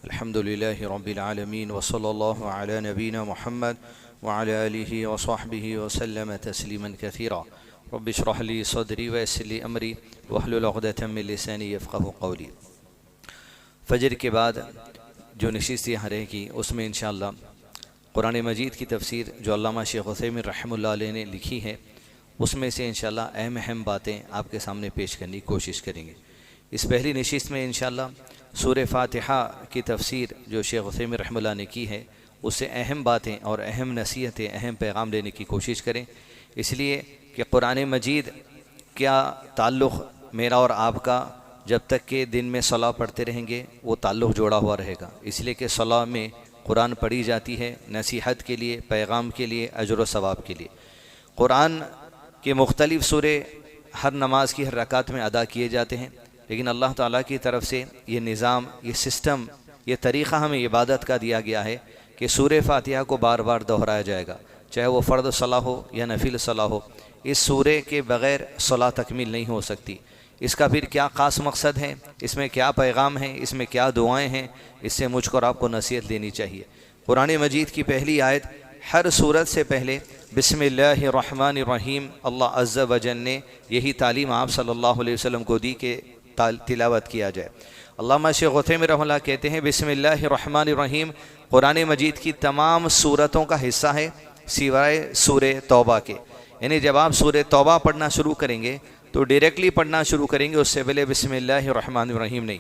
الحمد لله رب العالمين وصلى الله على نبينا محمد وعلى آله وصحبه وسلم تسليما كثيرا رب اشرح لي صدري ويسر لي أمري واحلل عقدة من لساني يفقهوا قولي۔ فجر کے بعد جو نشست یہاں رہے گی اس میں انشاءاللہ قرآن مجید کی تفسیر جو علامہ شیخ عثیمین رحمہ اللہ علیہ نے لکھی ہے اس میں سے انشاءاللہ اہم باتیں آپ کے سامنے پیش کرنے کی کوشش کریں گے۔ اس پہلی نشست میں انشاءاللہ سورہ فاتحہ کی تفسیر جو شیخ عثیمین رحمہ اللہ نے کی ہے اس سے اہم باتیں اور اہم نصیحتیں، اہم پیغام دینے کی کوشش کریں، اس لیے کہ قرآن مجید کیا تعلق میرا اور آپ کا جب تک کہ دن میں صلاۃ پڑھتے رہیں گے وہ تعلق جوڑا ہوا رہے گا، اس لیے کہ صلاۃ میں قرآن پڑھی جاتی ہے نصیحت کے لیے، پیغام کے لیے، اجر و ثواب کے لیے۔ قرآن کے مختلف سورے ہر نماز کی ہر رکعت میں ادا کیے جاتے ہیں، لیکن اللہ تعالیٰ کی طرف سے یہ نظام، یہ سسٹم، یہ طریقہ ہمیں عبادت کا دیا گیا ہے کہ سورہ فاتحہ کو بار بار دہرایا جائے گا، چاہے وہ فرض صلاح ہو یا نفل صلاح ہو۔ اس سورے کے بغیر صلاح تکمیل نہیں ہو سکتی۔ اس کا پھر کیا خاص مقصد ہے، اس میں کیا پیغام ہے، اس میں کیا دعائیں ہیں، اس سے مجھ کو اور آپ کو نصیحت لینی چاہیے۔ قرآن مجید کی پہلی آیت ہر سورت سے پہلے بسم اللہ الرحمن الرحیم، اللہ عز و جل نے یہی تعلیم آپ صلی اللہ علیہ وسلم کو دی کہ تلاوت کیا جائے۔ علامہ شیخ عثیمین رحمہ اللہ کہتے ہیں بسم اللہ الرحمن الرحیم قرآن مجید کی تمام سورتوں کا حصہ ہے سوائے سورہ توبہ کے، یعنی جب آپ سورہ توبہ پڑھنا شروع کریں گے تو ڈائریکٹلی پڑھنا شروع کریں گے، اس سے پہلے بسم اللہ الرحمن الرحیم نہیں۔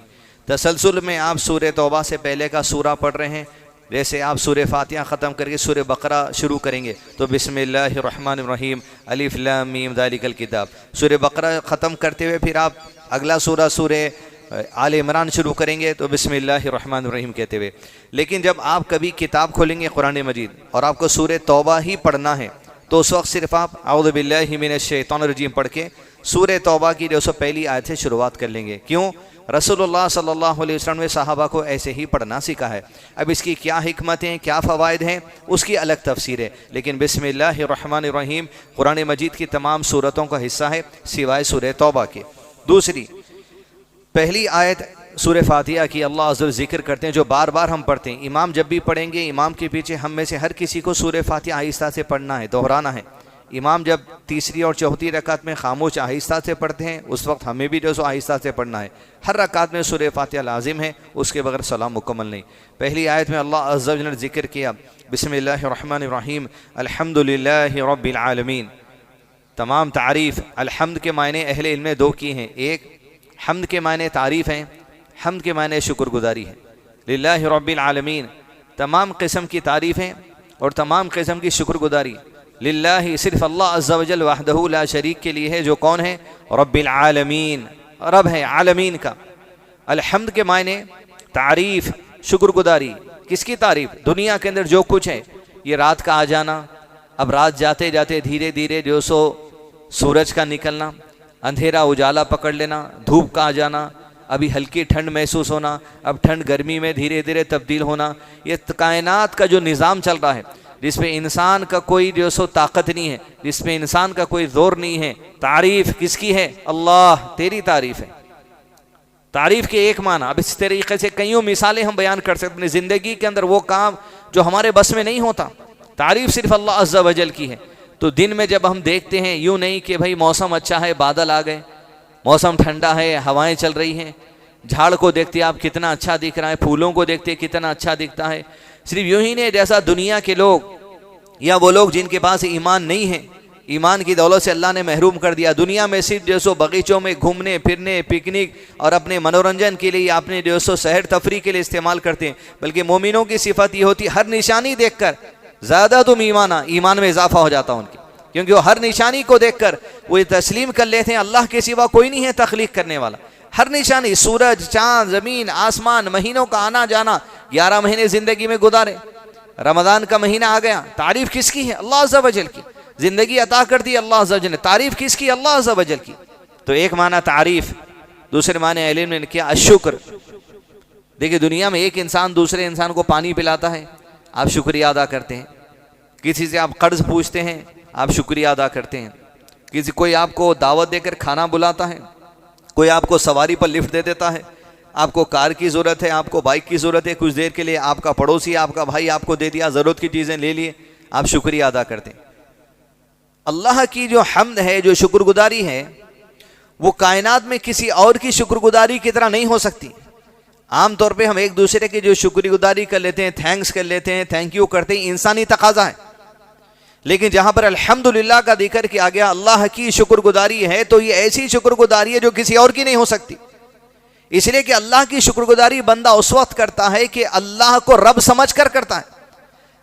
تسلسل میں آپ سورہ توبہ سے پہلے کا سورہ پڑھ رہے ہیں، جیسے آپ سورہ فاتحہ ختم کر کے سورہ بقرہ شروع کریں گے تو بسم اللہ الرحمن الرحیم الف لام میم ذالک الکتاب، سورہ بقرہ ختم کرتے ہوئے پھر آپ اگلا سورہ آل عمران شروع کریں گے تو بسم اللہ الرحمن الرحیم کہتے ہوئے۔ لیکن جب آپ کبھی کتاب کھولیں گے قرآن مجید اور آپ کو سورہ توبہ ہی پڑھنا ہے تو اس وقت صرف آپ اعوذ باللہ من الشیطان الرجیم پڑھ کے سورہ توبہ کی 201 آیت سے شروعات کر لیں گے۔ کیوں؟ رسول اللہ صلی اللہ علیہ وسلم نے صحابہ کو ایسے ہی پڑھنا سکھا ہے۔ اب اس کی کیا حکمتیں، کیا فوائد ہیں، اس کی الگ تفسیر ہے، لیکن بسم اللہ الرحمن الرحیم قرآن مجید کی تمام سورتوں کا حصہ ہے سوائے سورہ توبہ کے۔ دوسری پہلی آیت سورہ فاتحہ کی اللہ عز و جل ذکر کرتے ہیں جو بار بار ہم پڑھتے ہیں۔ امام جب بھی پڑھیں گے، امام کے پیچھے ہم میں سے ہر کسی کو سورہ فاتحہ آہستہ سے پڑھنا ہے، دہرانا ہے۔ امام جب تیسری اور چوتھی رکعت میں خاموش آہستہ سے پڑھتے ہیں اس وقت ہمیں بھی جو سو آہستہ سے پڑھنا ہے۔ ہر رکعت میں سورہ فاتحہ لازم ہے، اس کے بغیر صلاۃ مکمل نہیں۔ پہلی آیت میں اللہ عز و جل نے ذکر کیا بسم اللہ الرحمن الرحیم الحمد للہ رب العالمین۔ تمام تعریف، الحمد کے معنی اہل علم نے دو کی ہیں، ایک حمد کے معنی تعریف ہیں، حمد کے معنی شکر گزاری ہے۔ للہ رب العالمین تمام قسم کی تعریفیں اور تمام قسم کی شکر گزاری للہ صرف اللہ عز و جل وحدہ لا شریک کے لیے ہے، جو کون ہے؟ رب العالمین، رب ہے عالمین کا۔ الحمد کے معنی تعریف، شکر گزاری۔ کس کی تعریف؟ دنیا کے اندر جو کچھ ہے، یہ رات کا آ جانا، اب رات جاتے جاتے دھیرے دھیرے جو سو سورج کا نکلنا، اندھیرا اجالا پکڑ لینا، دھوپ کا آ جانا، ابھی ہلکی ٹھنڈ محسوس ہونا، اب ٹھنڈ گرمی میں دھیرے دھیرے تبدیل ہونا، یہ کائنات کا جو نظام چل رہا ہے جس پہ انسان کا کوئی جو سو طاقت نہیں ہے، جس پہ انسان کا کوئی زور نہیں ہے، تعریف کس کی ہے؟ اللہ، تیری تعریف ہے۔ تعریف کے ایک معنی، اب اس طریقے سے کئیوں مثالیں ہم بیان کر سکتے ہیں زندگی کے اندر وہ کام جو ہمارے بس میں نہیں ہوتا، تعریف صرف اللہ عز و جل کی ہے۔ تو دن میں جب ہم دیکھتے ہیں یوں نہیں کہ بھائی موسم اچھا ہے، بادل آ گئے، موسم ٹھنڈا ہے، ہوائیں چل رہی ہیں، جھاڑ کو دیکھتے آپ کتنا اچھا دکھ رہا ہے، پھولوں کو دیکھتے کتنا اچھا دکھتا ہے۔ صرف یوں ہی نہیں، جیسا دنیا کے لوگ یا وہ لوگ جن کے پاس ایمان نہیں ہے، ایمان کی دولت سے اللہ نے محروم کر دیا، دنیا میں صرف جو سو باغیچوں میں گھومنے پھرنے، پکنک اور اپنے منورنجن کے لیے، اپنے جو سو سحر تفریح کے لیے استعمال کرتے ہیں، بلکہ مومنوں کی صفت یہ ہوتی ہے ہر نشانی دیکھ کر زیادہ تم ایمان میں اضافہ ہو جاتا ان کی، کیونکہ وہ ہر نشانی کو دیکھ کر وہ یہ تسلیم کر لیتے ہیں اللہ کے سوا کوئی نہیں ہے تخلیق کرنے والا۔ ہر نشانی، سورج، چاند، زمین، آسمان، مہینوں کا آنا جانا، 11 مہینے زندگی میں گزارے، رمضان کا مہینہ آ گیا، تعریف کس کی ہے؟ اللہ عز و جل کی۔ زندگی عطا کر دی اللہ عز و جل نے، تعریف کس کی؟ اللہ عز و جل کی۔ تو ایک معنی تعریف، دوسرے معنی علم نے کیا الشکر۔ دیکھیں دنیا میں ایک انسان دوسرے انسان کو پانی پلاتا ہے، آپ شکریہ ادا کرتے ہیں۔ کسی سے آپ قرض پوچھتے ہیں، آپ شکریہ ادا کرتے ہیں۔ کوئی آپ کو دعوت دے کر کھانا بلاتا ہے، کوئی آپ کو سواری پر لفٹ دے دیتا ہے، آپ کو کار کی ضرورت ہے، آپ کو بائک کی ضرورت ہے، کچھ دیر کے لیے آپ کا پڑوسی، آپ کا بھائی آپ کو دے دیا، ضرورت کی چیزیں لے لیے، آپ شکریہ ادا کرتے ہیں۔ اللہ کی جو حمد ہے، جو شکر گزاری ہے، وہ کائنات میں کسی اور کی شکر گزاری کی طرح نہیں ہو سکتی۔ عام طور پہ ہم ایک دوسرے کی جو شکر گزاری کر لیتے ہیں، تھینکس کر لیتے ہیں، تھینک یو کرتے ہیں، انسانی تقاضا ہے۔ لیکن جہاں پر الحمدللہ کا ذکر کیا گیا، اللہ کی شکر گزاری ہے، تو یہ ایسی شکر گزاری ہے جو کسی اور کی نہیں ہو سکتی۔ اس لیے کہ اللہ کی شکر گزاری بندہ اس وقت کرتا ہے کہ اللہ کو رب سمجھ کر کرتا ہے۔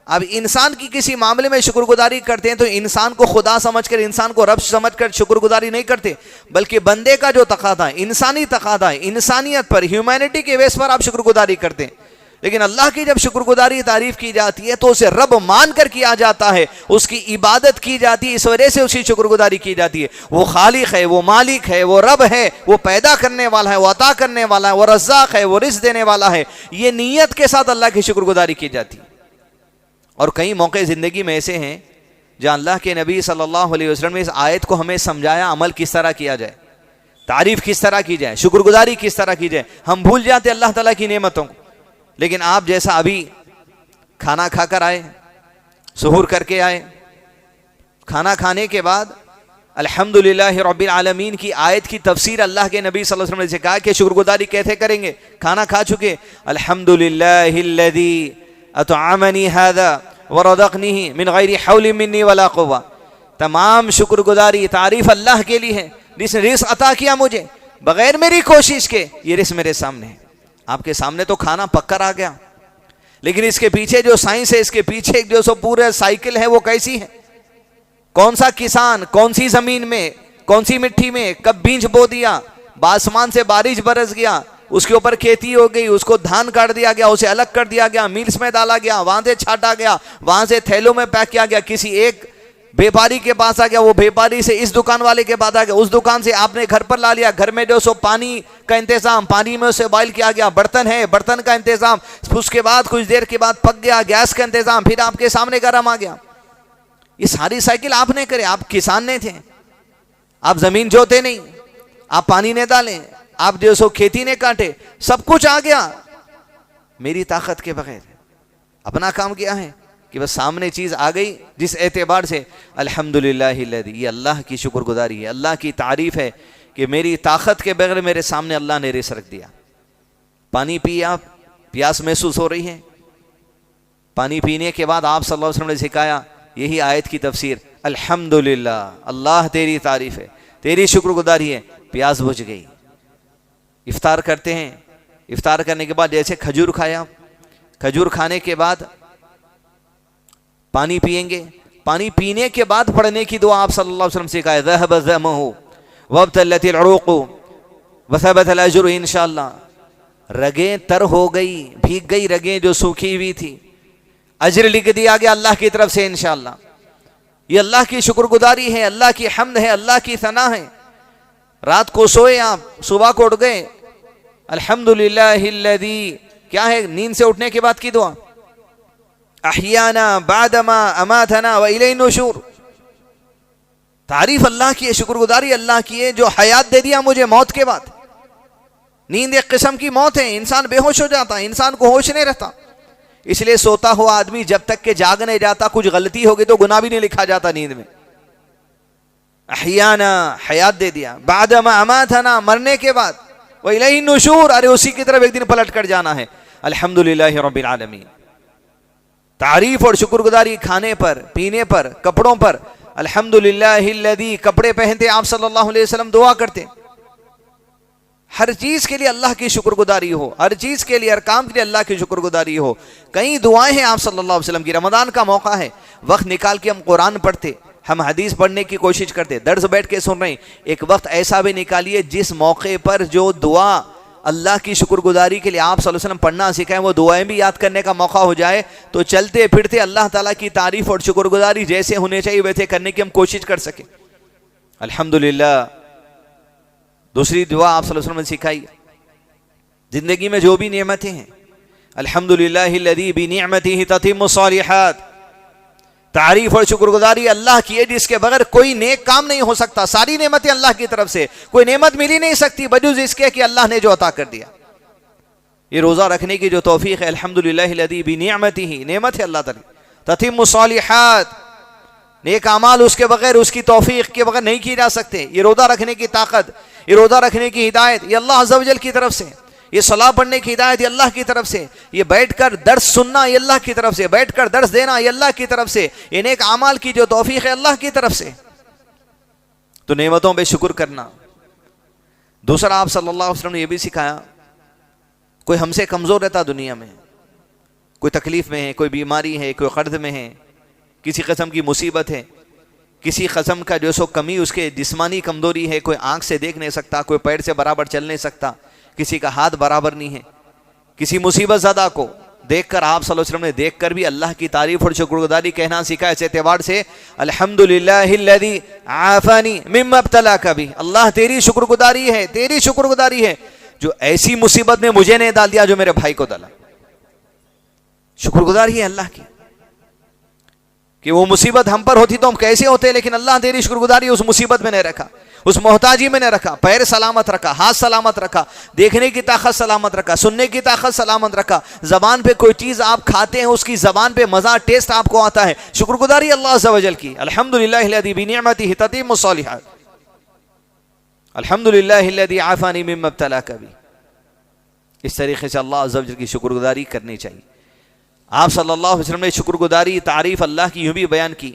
اب انسان کی کسی معاملے میں شکر گزاری کرتے ہیں تو انسان کو خدا سمجھ کر، انسان کو رب سمجھ کر شکر گزاری نہیں کرتے، بلکہ بندے کا جو تقاضا ہے، انسانی تقاضا ہے، انسانیت پر، ہیومینٹی کے بیس پر آپ شکر گزاری کرتے ہیں۔ لیکن اللہ کی جب شکر گزاری تعریف کی جاتی ہے تو اسے رب مان کر کیا جاتا ہے، اس کی عبادت کی جاتی ہے، اس وجہ سے اس کی شکر گزاری کی جاتی ہے۔ وہ خالق ہے، وہ مالک ہے، وہ رب ہے، وہ پیدا کرنے والا ہے، وہ عطا کرنے والا ہے، وہ رزاق ہے، وہ رزق دینے والا ہے۔ یہ نیت کے ساتھ اللہ کی شکر گزاری کی جاتی ہے۔ اور کئی موقع زندگی میں ایسے ہیں جہاں اللہ کے نبی صلی اللہ علیہ وسلم نے اس آیت کو ہمیں سمجھایا، عمل کس طرح کیا جائے، تعریف کس طرح کی جائے، شکر گزاری کس طرح کی جائے۔ ہم بھول جاتے اللہ تعالیٰ کی نعمتوں کو۔ لیکن آپ جیسا ابھی کھانا کھا کر آئے، سحور کر کے آئے، کھانا کھانے کے بعد الحمدللہ رب العالمین کی آیت کی تفسیر اللہ کے نبی صلی اللہ علیہ وسلم نے سکھایا کہ شکر گزاری کیسے کریں گے۔ کھانا کھا چکے، الحمدللہ الذی اطعمنی ھذا ورزقنی من غیر حول منی ولا قوہ۔ تمام شکر گزاری تعریف اللہ کے لیے ہے جس نے رزق عطا کیا مجھے بغیر میری کوشش کے۔ یہ رزق میرے سامنے ہے، آپ کے سامنے تو کھانا پک کر آ گیا، لیکن اس کے پیچھے جو سائنس ہے، اس کے پیچھے جو سو پورے سائیکل ہے، وہ کیسی ہے؟ کون سا کسان کون سی زمین میں، کون سی مٹی میں کب بیج بو دیا، آسمان سے بارش برس گیا، اس کے اوپر کھیتی ہو گئی، اس کو دھان کاٹ دیا گیا، اسے الگ کر دیا گیا، میلز میں ڈالا گیا، وہاں سے چھاٹا گیا، وہاں سے تھیلوں میں پیک کیا گیا، کسی ایک بیپاری کے پاس آ گیا، وہ بیپاری سے اس دکان والے کے پاس آ گیا، اس دکان سے آپ نے گھر پر لا لیا، گھر میں جو سو پانی کا انتظام، پانی میں اسے بوائل کیا گیا، برتن ہے، برتن کا انتظام، اس کے بعد کچھ دیر کے بعد پک گیا، گیس کا انتظام، پھر آپ کے سامنے گرم آ گیا۔ یہ ساری سائیکل آپ نے کرے، آپ کسان نہیں تھے، آپ زمین جوتے نہیں، آپ پانی نے ڈالیں، آپ جو سو کھیتی نے کاٹے، سب کچھ آ گیا میری طاقت کے بغیر۔ اپنا کام کیا ہے کہ بس سامنے چیز آ گئی، جس اعتبار سے الحمدللہ الذی، یہ اللہ کی شکر گزاری ہے، اللہ کی تعریف ہے کہ میری طاقت کے بغیر میرے سامنے اللہ نے رزق رکھ دیا۔ پانی پی، آپ پیاس محسوس ہو رہی ہے، پانی پینے کے بعد آپ صلی اللہ علیہ وسلم نے سکھایا یہی آیت کی تفسیر، الحمدللہ، اللہ تیری تعریف ہے، تیری شکر گزاری ہے، پیاس بجھ گئی۔ افطار کرتے ہیں، افطار کرنے کے بعد جیسے کھجور کھایا، کھجور کھانے کے بعد پانی پیئیں گے، پانی پینے کے بعد پڑھنے کی دعا آپ صلی اللہ علیہ وسلم سے کہا ہے، ذهب الظمأ وابتلت العروق وثبت الاجر انشاءاللہ۔ رگیں تر ہو گئی، بھیگ گئی رگیں جو سوکھی ہوئی تھی، اجر لکھ دیا گیا اللہ کی طرف سے انشاءاللہ۔ یہ اللہ کی شکر گزاری ہے، اللہ کی حمد ہے، اللہ کی ثنا ہے۔ رات کو سوئے آپ، صبح کو اٹھ گئے، الحمدللہ الذی، کیا ہے نیند سے اٹھنے کے بعد کی دعا، احیانا بعدما اماتنا والیہ النشور۔ تعریف اللہ کی ہے، شکر گزاری اللہ کی ہے جو حیات دے دیا مجھے موت کے بعد۔ نیند ایک قسم کی موت ہے، انسان بے ہوش ہو جاتا ہے، انسان کو ہوش نہیں رہتا۔ اس لیے سوتا ہوا آدمی جب تک کہ جاگ نہیں جاتا، کچھ غلطی ہوگی تو گناہ بھی نہیں لکھا جاتا نیند میں۔ احیانا، حیات دے دیا، بعدما اماتنا، مرنے کے بعد، والیہ النشور، ارے اسی کی طرف ایک دن پلٹ کر جانا ہے۔ الحمدللہ رب العالمین۔ تعریف اور شکر گزاری کھانے پر، پینے پر، کپڑوں پر، الحمدللہ الذی، کپڑے پہنتے آپ صلی اللہ علیہ وسلم دعا کرتے، ہر چیز کے لیے اللہ کی شکر گزاری ہو، ہر چیز کے لیے، ہر کام کے لیے اللہ کی شکر گزاری ہو۔ کئی دعائیں ہیں آپ صلی اللہ علیہ وسلم کی۔ رمضان کا موقع ہے، وقت نکال کے ہم قرآن پڑھتے، ہم حدیث پڑھنے کی کوشش کرتے، درس بیٹھ کے سن رہے ہیں۔ ایک وقت ایسا بھی نکالیے جس موقع پر جو دعا اللہ کی شکر گزاری کے لیے آپ صلی اللہ علیہ وسلم پڑھنا سکھائیں، وہ دعائیں بھی یاد کرنے کا موقع ہو جائے، تو چلتے پھرتے اللہ تعالیٰ کی تعریف اور شکر گزاری جیسے ہونے چاہیے ویسے کرنے کی ہم کوشش کر سکیں۔ الحمدللہ۔ دوسری دعا آپ صلی اللہ علیہ وسلم نے سکھائی، زندگی میں جو بھی نعمتیں ہیں، الحمدللہ الذی بنعمتہ تتم الصالحات۔ تعریف اور شکر گزاری اللہ کی ہے جس کے بغیر کوئی نیک کام نہیں ہو سکتا۔ ساری نعمتیں اللہ کی طرف سے، کوئی نعمت مل ہی نہیں سکتی بجز اس کے کہ اللہ نے جو عطا کر دیا۔ یہ روزہ رکھنے کی جو توفیق ہے، الحمدللہ الذی بنعمتہ، نعمت ہے اللہ تعالی، تتم الصالحات، نیک اعمال اس کے بغیر، اس کی توفیق کے بغیر نہیں کیے جا سکتے۔ یہ روزہ رکھنے کی طاقت، یہ روزہ رکھنے کی ہدایت، یہ اللہ عز و جل کی طرف سے، یہ صلاۃ پڑھنے کی ہدایت یہ اللہ کی طرف سے، یہ بیٹھ کر درس سننا یہ اللہ کی طرف سے، بیٹھ کر درس دینا یہ اللہ کی طرف سے، یہ نیک اعمال کی جو توفیق ہے اللہ کی طرف سے۔ تو نعمتوں پہ شکر کرنا۔ دوسرا، آپ صلی اللہ علیہ وسلم نے یہ بھی سکھایا، کوئی ہم سے کمزور رہتا دنیا میں، کوئی تکلیف میں ہے، کوئی بیماری ہے، کوئی قرض میں ہے، کسی قسم کی مصیبت ہے، کسی قسم کا جو سو کمی اس کے جسمانی کمزوری ہے، کوئی آنکھ سے دیکھ نہیں سکتا، کوئی پیر سے برابر چل نہیں سکتا، کسی کا ہاتھ برابر نہیں ہے، کسی مصیبت زدہ کو دیکھ کر آپ صلی اللہ علیہ وسلم نے دیکھ کر بھی اللہ کی تعریف اور شکر گزاری کہنا سیکھا۔ اس اعتبار سے الحمدللہ الذی عافانی مما ابتلاک بہ، اللہ تیری شکر گزاری ہے، تیری شکر گزاری ہے جو ایسی مصیبت میں مجھے نہیں ڈال دیا جو میرے بھائی کو ڈالا۔ شکر گزاری ہے اللہ کی کہ وہ مصیبت ہم پر ہوتی تو ہم کیسے ہوتے، لیکن اللہ تیری شکر گزاری اس مصیبت میں نہیں رکھا، اس محتاجی میں نہیں رکھا، پیر سلامت رکھا، ہاتھ سلامت رکھا، دیکھنے کی طاقت سلامت رکھا، سننے کی طاقت سلامت رکھا، زبان پہ کوئی چیز آپ کھاتے ہیں اس کی زبان پہ مزہ ٹیسٹ آپ کو آتا ہے، شکر گزاری اللہ عز و جل کی۔ الحمدللہ الذی بنعمتہ تتم الصالحات، الحمدللہ الذی عافانی مما ابتلاک بہ۔ اس طریقے سے اللہ عز و جل کی شکر گزاری کرنی چاہیے۔ آپ صلی اللہ علیہ وسلم نے شکر گزاری تعریف اللہ کی یوں بھی بیان کی،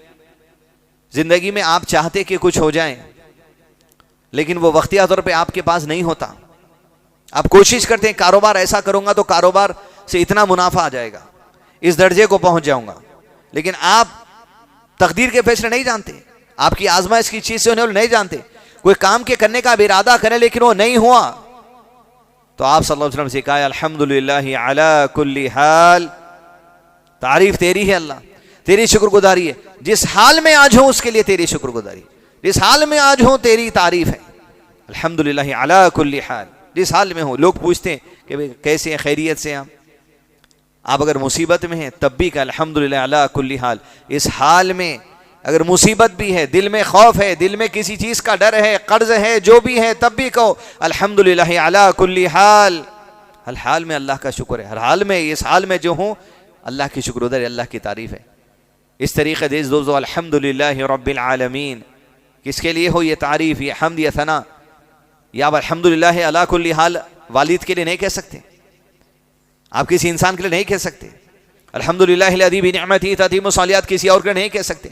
زندگی میں آپ چاہتے کہ کچھ ہو جائیں لیکن وہ وقتیہ طور پہ آپ کے پاس نہیں ہوتا، آپ کوشش کرتے ہیں کاروبار ایسا کروں گا تو کاروبار سے اتنا منافع آ جائے گا، اس درجے کو پہنچ جاؤں گا، لیکن آپ تقدیر کے فیصلے نہیں جانتے، آپ کی آزمائش کی چیز سے ہونے والے نہیں جانتے، کوئی کام کے کرنے کا بھی ارادہ کریں لیکن وہ نہیں ہوا تو آپ صلی اللہ علیہ وسلم سے کہا الحمدللہ علی کل حال، تعریف تیری ہے اللہ، تیری شکر گزاری ہے، جس حال میں آج ہوں اس کے لیے تیری شکر گزاری، جس حال میں آج ہوں تیری تعریف ہے، الحمدللہ علی کل حال، جس حال میں ہوں۔ لوگ پوچھتے ہیں کہ کیسے ہیں، خیریت سے آپ اگر مصیبت میں ہیں تب بھی کہ الحمدللہ علی کل حال، اس حال میں اگر مصیبت بھی ہے، دل میں خوف ہے، دل میں کسی چیز کا ڈر ہے، قرض ہے، جو بھی ہے، تب بھی کہو الحمدللہ علی کل حال، ہر حال میں اللہ کا شکر ہے، ہر حال میں، اس حال میں جو ہوں اللہ کی شکر گزاری، اللہ کی تعریف ہے۔ اس طریقے سے دوستو الحمدللہ رب العالمین، کس کے لیے ہو یہ تعریف، یہ حمد، یہ ثنا، یا آپ الحمدللہ علی کل حال والد کے لیے نہیں کہہ سکتے، آپ کسی انسان کے لیے نہیں کہہ سکتے، الحمدللہ الذی بنعمتہ تتم الصالحات کسی اور کے لیے نہیں کہہ سکتے۔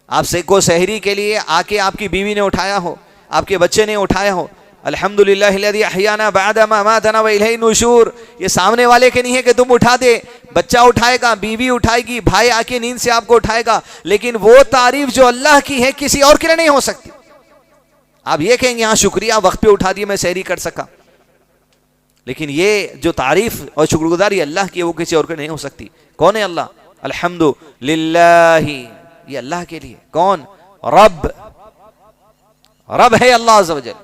آپ سے کو سحری کے لیے آ کے آپ کی بیوی نے اٹھایا ہو، آپ کے بچے نے اٹھایا ہو، الحمدللہ الذی احیانا بعد ما اماتنا والیہ النشور، یہ سامنے والے کے نہیں ہے کہ تم اٹھا دے، بچہ اٹھائے گا، بیوی اٹھائے گی، بھائی آ کے نیند سے آپ کو اٹھائے گا، لیکن وہ تعریف جو اللہ کی ہے کسی اور کے لیے نہیں ہو سکتی۔ آپ یہ کہیں گے ہاں شکریہ وقت پہ اٹھا دیا میں سحری کر سکا، لیکن یہ جو تعریف اور شکر گزاری اللہ کی ہے وہ کسی اور کے نہیں ہو سکتی۔ کون ہے اللہ؟ الحمدللہ، یہ اللہ کے لیے۔ کون؟ رب، رب ہے اللہ عز و جل،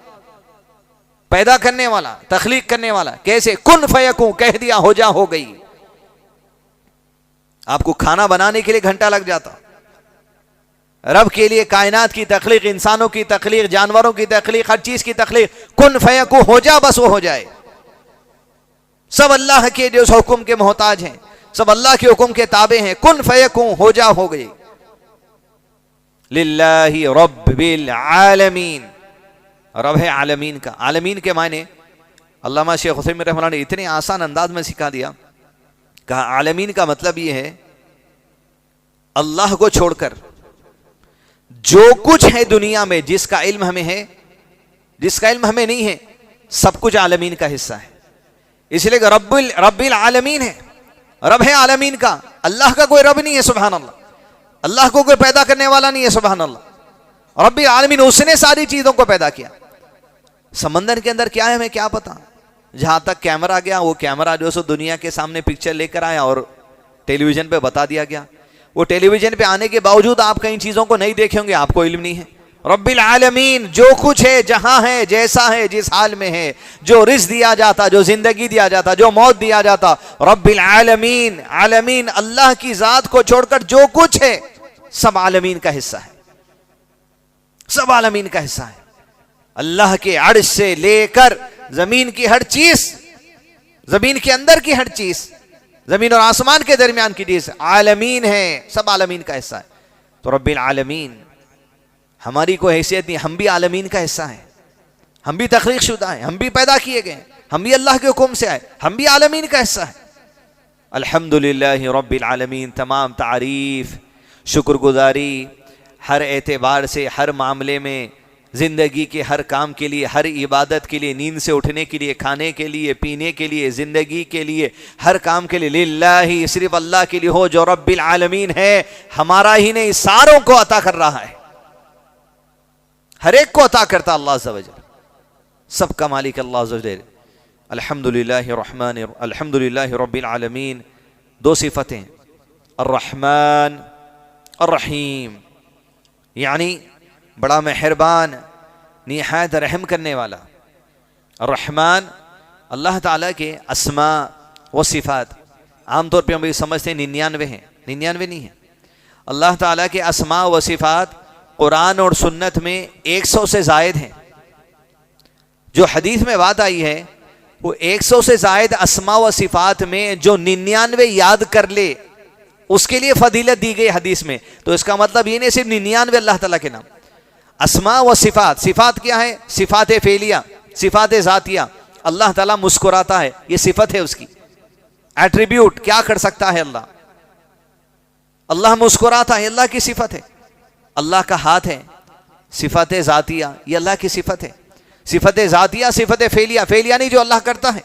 پیدا کرنے والا، تخلیق کرنے والا۔ کیسے؟ کن فیکون، کہہ دیا ہو جا، ہو گئی۔ آپ کو کھانا بنانے کے لیے گھنٹہ لگ جاتا، رب کے لیے کائنات کی تخلیق، انسانوں کی تخلیق، جانوروں کی تخلیق، ہر چیز کی تخلیق، کن فیکون، ہو جا، بس وہ ہو جائے۔ سب اللہ کے جو حکم کے محتاج ہیں، سب اللہ کے حکم کے تابع ہیں، کن فیکون، ہو جا، ہو گئی۔ للہ رب العالمین، رب ہے عالمین کا۔ عالمین کے معنی علامہ شیخ عثیمین رحمہ اللہ نے اتنے آسان انداز میں سکھا دیا، کہا عالمین کا مطلب یہ ہے اللہ کو چھوڑ کر جو کچھ ہے دنیا میں، جس کا علم ہمیں ہے، جس کا علم ہمیں نہیں ہے، سب کچھ عالمین کا حصہ ہے۔ اس لیے کہ رب العالمین ہے، رب ہے عالمین کا۔ اللہ کا کوئی رب نہیں ہے، سبحان اللہ، اللہ کو کوئی پیدا کرنے والا نہیں ہے، سبحان اللہ۔ رب العالمین، اس نے ساری چیزوں کو پیدا کیا۔ سمندر کے اندر کیا ہے ہمیں کیا پتا، جہاں تک کیمرہ گیا، وہ کیمرہ جو سو دنیا کے سامنے پکچر لے کر آیا اور ٹیلی ویژن پہ بتا دیا گیا۔ وہ ٹیلی ویژن پہ آنے کے باوجود آپ کئی چیزوں کو نہیں دیکھیں گے، آپ کو علم نہیں ہے۔ رب العالمین، جو کچھ ہے، جہاں ہے، جیسا ہے، جس حال میں ہے، جو رزق دیا جاتا، جو زندگی دیا جاتا، جو موت دیا جاتا، رب العالمین، عالمین اللہ کی ذات کو چھوڑ کر جو کچھ ہے سب عالمین کا حصہ ہے، سب عالمین کا حصہ ہے۔ اللہ کے عرش سے لے کر زمین کی ہر چیز زمین کے اندر کی ہر چیز، زمین اور آسمان کے درمیان کی چیز عالمین ہے، سب عالمین کا حصہ ہے۔ تو رب العالمین ہماری کوئی حیثیت نہیں، ہم بھی عالمین کا حصہ ہیں، ہم بھی تخلیق شدہ ہیں، ہم بھی پیدا کیے گئے ہیں، ہم بھی اللہ کے حکم سے آئے، ہم بھی عالمین کا حصہ ہیں۔ الحمدللہ رب العالمین، تمام تعریف، شکر گزاری ہر اعتبار سے، ہر معاملے میں، زندگی کے ہر کام کے لیے، ہر عبادت کے لیے، نیند سے اٹھنے کے لیے، کھانے کے لیے، پینے کے لیے، زندگی کے لیے، ہر کام کے لیے للہ، صرف اللہ کے لیے ہو جو رب العالمین ہے، ہمارا ہی نہیں ساروں کو عطا کر رہا ہے، ہر ایک کو عطا کرتا اللہ عز و جل، سب کا مالک اللہ عز و جل۔ الحمدللہ رب العالمین، دو صفتیں، الرحمن الرحیم، یعنی بڑا مہربان، نہایت رحم کرنے والا۔ الرحمن اللہ تعالیٰ کے اسماء و صفات، عام طور پہ ہم یہ سمجھتے ہیں 99 ہیں، 99 نہیں ہیں۔ اللہ تعالیٰ کے اسماء و صفات قرآن اور سنت میں 100 سے زائد ہیں۔ جو حدیث میں بات آئی ہے وہ 100 سے زائد اسماء و صفات میں جو 99 یاد کر لے اس کے لیے فضیلت دی گئی حدیث میں۔ تو اس کا مطلب یہ نہیں صرف 99 اللہ تعالیٰ کے نام، اسماء و صفات۔ صفات کیا ہے؟ صفات فعلیہ، صفات ذاتیہ۔ اللہ تعالیٰ مسکراتا ہے، یہ صفت ہے اس کی، ایٹریبیوٹ، کیا کر سکتا ہے اللہ؟ اللہ مسکراتا ہے، اللہ کی صفت ہے۔ اللہ کا ہاتھ ہے، صفت ذاتیہ، یہ اللہ کی صفت ہے۔ صفت ذاتیہ، صفت فعلیہ، فعلیہ نہیں جو اللہ کرتا ہے۔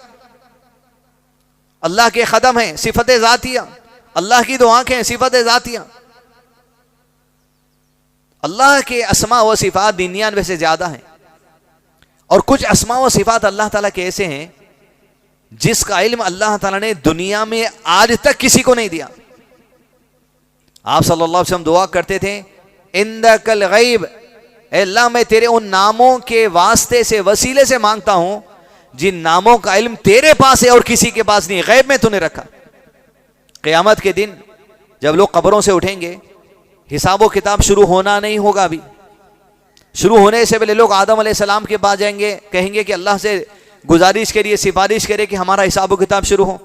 اللہ کے قدم ہیں، صفت ذاتیہ۔ اللہ کی دو آنکھیں، صفت ذاتیہ۔ اللہ کے اسماء و صفات 99 سے زیادہ ہیں، اور کچھ اسماء و صفات اللہ تعالیٰ کے ایسے ہیں جس کا علم اللہ تعالیٰ نے دنیا میں آج تک کسی کو نہیں دیا۔ آپ صلی اللہ علیہ وسلم دعا کرتے تھے، عندک الغیب، اے اللہ میں تیرے ان ناموں کے واسطے سے، وسیلے سے مانگتا ہوں جن ناموں کا علم تیرے پاس ہے اور کسی کے پاس نہیں، غیب میں تو نے رکھا۔ قیامت کے دن جب لوگ قبروں سے اٹھیں گے، حساب و کتاب شروع ہونا نہیں ہوگا، ابھی شروع ہونے سے پہلے لوگ آدم علیہ السلام کے پاس جائیں گے، کہیں گے کہ اللہ سے گزارش کریے، سفارش کرے کہ ہمارا حساب و کتاب شروع ہو۔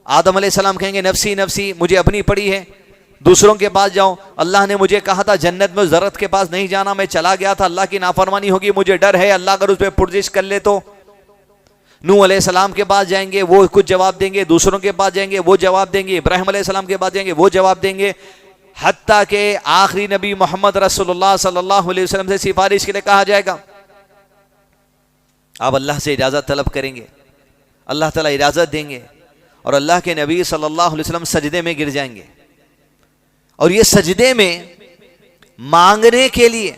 آدم علیہ السلام کہیں گے نفسی نفسی، مجھے اپنی پڑی ہے، دوسروں کے پاس جاؤں، اللہ نے مجھے کہا تھا جنت میں ذرت کے پاس نہیں جانا، میں چلا گیا تھا، اللہ کی نافرمانی ہوگی، مجھے ڈر ہے، اللہ اگر اس پہ پرزش کر لے تو۔ نوح علیہ السلام کے پاس جائیں گے، وہ کچھ جواب دیں گے، دوسروں کے پاس جائیں گے، وہ جواب دیں گے، ابراہیم علیہ السلام کے پاس جائیں گے، وہ جواب دیں گے، حتیٰ کہ آخری نبی محمد رسول اللہ صلی اللہ علیہ وسلم سے سفارش کے لیے کہا جائے گا۔ آپ اللہ سے اجازت طلب کریں گے، اللہ تعالیٰ اجازت دیں گے، اور اللہ کے نبی صلی اللہ علیہ وسلم سجدے میں گر جائیں گے، اور یہ سجدے میں مانگنے کے لیے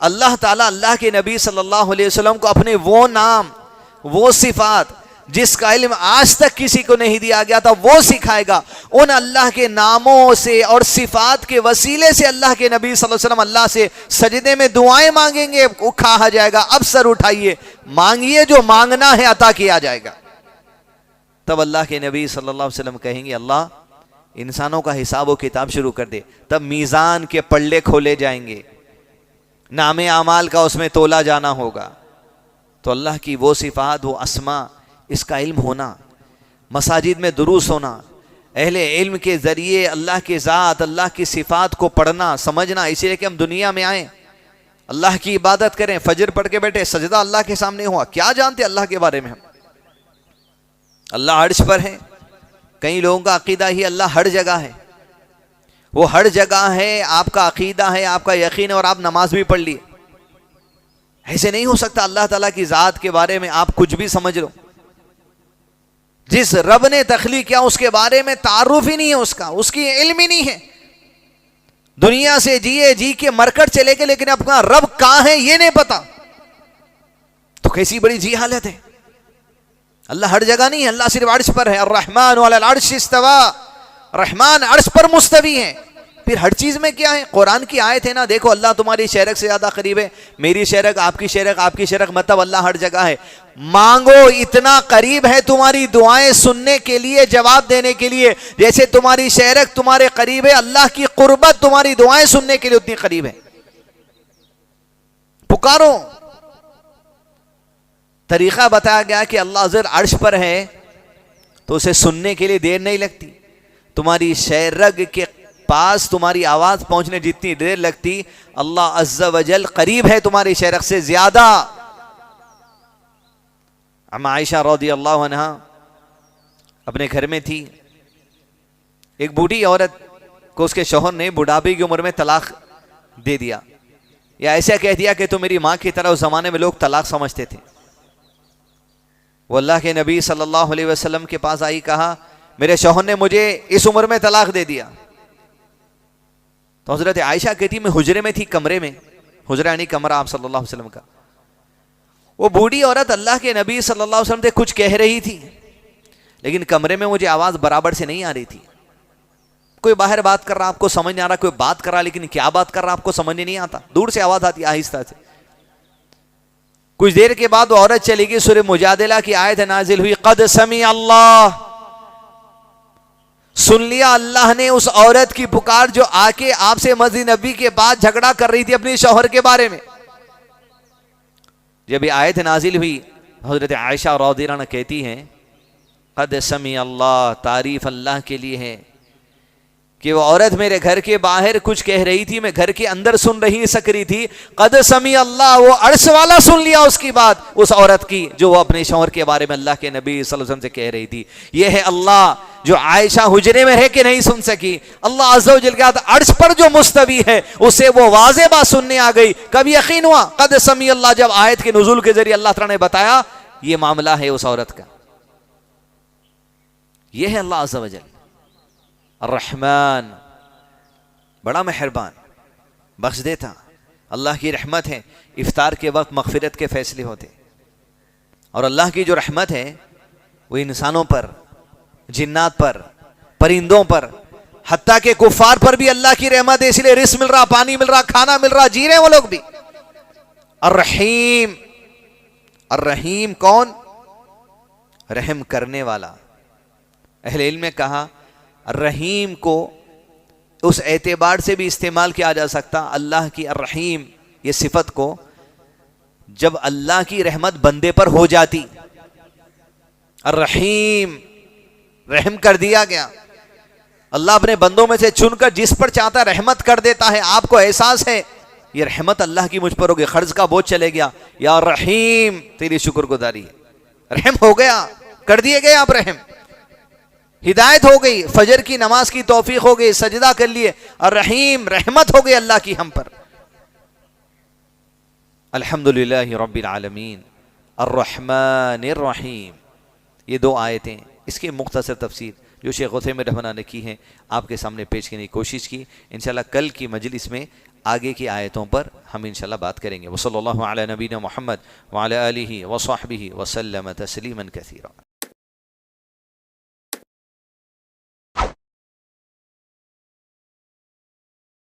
اللہ تعالیٰ اللہ کے نبی صلی اللہ علیہ وسلم کو اپنے وہ نام، وہ صفات جس کا علم آج تک کسی کو نہیں دیا گیا تھا وہ سکھائے گا۔ ان اللہ کے ناموں سے اور صفات کے وسیلے سے اللہ کے نبی صلی اللہ علیہ وسلم اللہ سے سجدے میں دعائیں مانگیں گے، کہا جائے گا اب سر اٹھائیے، مانگیے، جو مانگنا ہے عطا کیا جائے گا۔ تب اللہ کے نبی صلی اللہ علیہ وسلم کہیں گے اللہ انسانوں کا حساب و کتاب شروع کر دے۔ تب میزان کے پلڑے کھولے جائیں گے، نام اعمال کا اس میں تولا جانا ہوگا۔ تو اللہ کی وہ صفات، وہ اسماء، اس کا علم ہونا، مساجد میں دروس ہونا، اہل علم کے ذریعے اللہ کے ذات، اللہ کی صفات کو پڑھنا، سمجھنا، اسی لیے کہ ہم دنیا میں آئیں، اللہ کی عبادت کریں، فجر پڑھ کے بیٹھے، سجدہ اللہ کے سامنے ہوا، کیا جانتے اللہ کے بارے میں ہم؟ اللہ عرش پر ہے، کئی لوگوں کا عقیدہ ہی اللہ ہر جگہ ہے، وہ ہر جگہ ہے، آپ کا عقیدہ ہے، آپ کا یقین ہے، اور آپ نماز بھی پڑھ لی۔ ایسے نہیں ہو سکتا اللہ تعالیٰ کی ذات کے بارے میں آپ کچھ بھی سمجھ لو۔ جس رب نے تخلیق کیا اس کے بارے میں تعارف ہی نہیں ہے، اس کی علم ہی نہیں ہے۔ دنیا سے جی کے مر کر چلے گئے، لیکن اپنا رب کہاں ہے یہ نہیں پتا، تو کیسی بڑی جی حالت ہے۔ اللہ ہر جگہ نہیں ہے، اللہ صرف عرش پر ہے۔ الرحمن علی العرش استوى، رحمان عرش پر مستوی ہے۔ پھر ہر چیز میں کیا ہے؟ قرآن کی آیت ہے نا، دیکھو اللہ تمہاری شرک سے زیادہ قریب ہے، میری شرک، آپ کی شرک، آپ کی شرک، مطلب اللہ ہر جگہ ہے۔ مانگو، اتنا قریب ہے تمہاری دعائیں سننے کے لیے، جواب دینے کے لیے، جیسے تمہاری شرک تمہارے قریب ہے، اللہ کی قربت تمہاری دعائیں سننے کے لیے اتنی قریب ہے۔ پکارو۔ طریقہ بتایا گیا کہ اللہ عز و جل عرش پر ہے، تو اسے سننے کے لیے دیر نہیں لگتی. تمہاری شہرگ کے پاس تمہاری آواز پہنچنے جتنی دیر لگتی، اللہ عز و جل قریب ہے تمہاری شہرگ سے زیادہ. اما عائشہ رضی اللہ عنہا اپنے گھر میں تھی، ایک بوڑھی عورت کو اس کے شوہر نے بڑھاپے کی عمر میں طلاق دے دیا، یا ایسا کہہ دیا کہ تو میری ماں کی طرح اس زمانے میں لوگ طلاق سمجھتے تھے. وہ اللہ کے نبی صلی اللہ علیہ وسلم کے پاس آئی، کہا میرے شوہر نے مجھے اس عمر میں طلاق دے دیا. تو حضرت عائشہ کہتی میں حجرے میں تھی، کمرے میں، حجرہ یعنی کمرہ آپ صلی اللہ علیہ وسلم کا. وہ بوڑھی عورت اللہ کے نبی صلی اللہ علیہ وسلم سے کچھ کہہ رہی تھی، لیکن کمرے میں مجھے آواز برابر سے نہیں آ رہی تھی. کوئی باہر بات کر رہا آپ کو سمجھ نہیں آ رہا، کوئی بات کر رہا لیکن کیا بات کر رہا آپ کو سمجھ نہیں آتا، دور سے آواز آتی آہستہ سے. کچھ دیر کے بعد وہ عورت چلی گئی، سورہ مجادلہ کی آیت نازل ہوئی، قد سمع اللہ، سن لیا اللہ نے اس عورت کی پکار جو آ کے آپ سے مسجد نبی کے بعد جھگڑا کر رہی تھی اپنے شوہر کے بارے میں. جب یہ آیت نازل ہوئی، حضرت عائشہ رضی اللہ عنہا کہتی ہیں قد سمع اللہ، تعریف اللہ کے لیے ہے کہ وہ عورت میرے گھر کے باہر کچھ کہہ رہی تھی، میں گھر کے اندر سن رہی سک رہی تھی. قد سمع اللہ، وہ عرش والا سن لیا اس کی بات، اس عورت کی جو وہ اپنے شوہر کے بارے میں اللہ کے نبی صلی اللہ علیہ وسلم سے کہہ رہی تھی. یہ ہے اللہ جو عائشہ حجرے میں رہ کے نہیں سن سکی. اللہ عز و جل کے عرش پر جو مستوی ہے اسے وہ واضح بات سننے آ گئی. کبھی یقین ہوا قد سمع اللہ جب آیت کے نزول کے ذریعے اللہ تعالیٰ نے بتایا یہ معاملہ ہے اس عورت کا. یہ ہے اللہ عز و جل الرحمن، بڑا مہربان، بخش دیتا. اللہ کی رحمت ہے، افطار کے وقت مغفرت کے فیصلے ہوتے. اور اللہ کی جو رحمت ہے وہ انسانوں پر، جنات پر، پرندوں پر، حتیٰ کہ کفار پر بھی اللہ کی رحمت ہے. اس لیے رزق مل رہا، پانی مل رہا، کھانا مل رہا، جی رہے ہیں وہ لوگ بھی. الرحیم، الرحیم کون؟ رحم کرنے والا. اہل علم نے کہا الرحیم کو اس اعتبار سے بھی استعمال کیا جا سکتا، اللہ کی الرحیم یہ صفت کو، جب اللہ کی رحمت بندے پر ہو جاتی. الرحیم، رحم کر دیا گیا. اللہ اپنے بندوں میں سے چن کر جس پر چاہتا رحمت کر دیتا ہے. آپ کو احساس ہے یہ رحمت اللہ کی مجھ پر ہوگی، قرض کا بوجھ چلے گیا، یا رحیم تیری شکر گزاری ہے، رحم ہو گیا، کر دیے گئے آپ رحم، ہدایت ہو گئی، فجر کی نماز کی توفیق ہو گئی، سجدہ کر لیے. الرحیم، رحمت ہو گئی اللہ کی ہم پر. الحمدللہ رب العالمین الرحمن الرحیم. یہ دو آیتیں، اس کی مختصر تفسیر جو شیخ عثیمین رحمہ اللہ نے کی ہیں آپ کے سامنے پیش کرنے کی کوشش کی. انشاءاللہ کل کی مجلس میں آگے کی آیتوں پر ہم انشاءاللہ بات کریں گے. وصلی اللہ علی نبینا محمد وعلی آلہ وصحبہ وسلم تسلیما کثیرا.